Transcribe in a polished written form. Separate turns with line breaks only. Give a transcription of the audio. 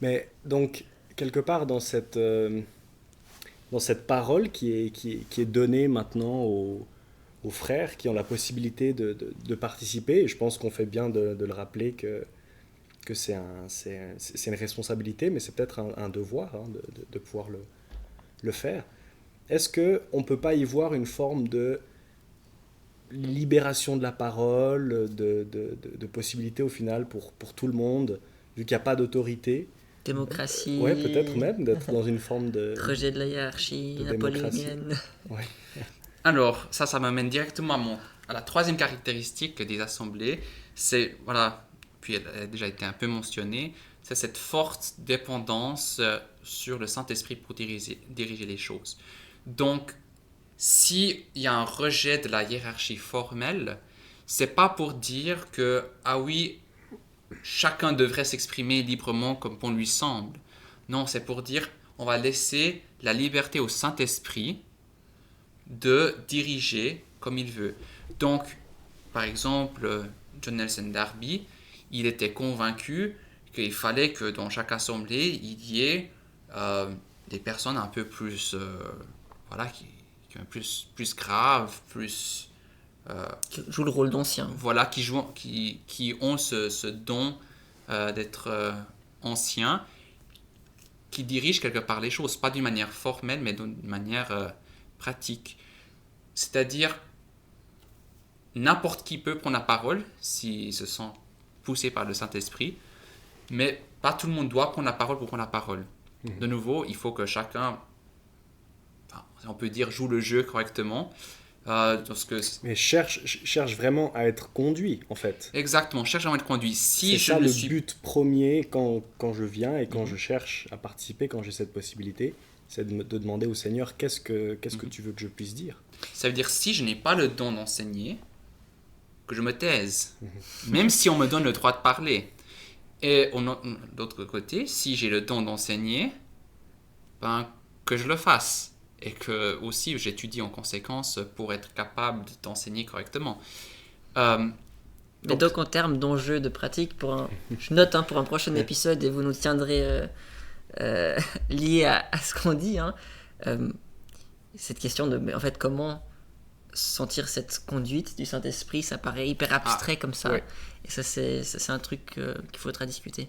Mais donc, quelque part, dans cette parole qui est donnée maintenant aux frères qui ont la possibilité de participer, et je pense qu'on fait bien de le rappeler que c'est une responsabilité, mais c'est peut-être un devoir hein, de pouvoir le faire. Est-ce qu'on ne peut pas y voir une forme de libération de la parole, de possibilité au final pour tout le monde, vu qu'il n'y a pas d'autorité? Ouais, peut-être
Démocratie,
même d'être dans une forme
rejet de la hiérarchie
de démocratie.
napoléonienne.
Ouais.
Alors, ça m'amène directement à la troisième caractéristique des assemblées. C'est, voilà, puis elle a déjà été un peu mentionnée, c'est cette forte dépendance sur le Saint-Esprit pour diriger les choses. Donc, s'il y a un rejet de la hiérarchie formelle, c'est pas pour dire que, ah oui, chacun devrait s'exprimer librement comme bon lui semble. Non, c'est pour dire, on va laisser la liberté au Saint-Esprit de diriger comme il veut. Donc, par exemple, John Nelson Darby, il était convaincu qu'il fallait que dans chaque assemblée, il y ait des personnes un peu plus, voilà, qui sont plus graves, plus,
Qui joue le rôle d'ancien.
voilà, qui ont ce don d'être anciens, qui dirigent quelque part les choses, pas d'une manière formelle, mais d'une manière pratique. C'est-à-dire, n'importe qui peut prendre la parole s'il se sent poussé par le Saint-Esprit, mais pas tout le monde doit prendre la parole pour prendre la parole. De nouveau, il faut que chacun, enfin, on peut dire, joue le jeu correctement. Parce que,
Mais cherche vraiment à être conduit, en fait.
exactement, cherche à être conduit.
C'est
Si je
ça
ne
le
suis...
but premier quand je viens et quand
Mhm,
je cherche à participer, quand j'ai cette possibilité, c'est de demander au Seigneur qu'est-ce que
mhm.
tu veux que je puisse dire.
Ça veut dire si je n'ai pas le don d'enseigner, que je me taise, même si on me donne le droit de parler. Et d'autre côté, si j'ai le don d'enseigner, ben, que je le fasse. Et que aussi j'étudie en conséquence pour être capable d'enseigner correctement. Euh,
Mais
donc,
donc en termes d'enjeux de pratique, je note hein, pour un prochain épisode et vous nous tiendrez liés à ce qu'on dit. Hein, euh, cette question de en fait comment sentir cette conduite du Saint-Esprit, ça paraît hyper
ah,
abstrait comme ça.
Ouais.
Et ça c'est un truc qu'il faudra discuter.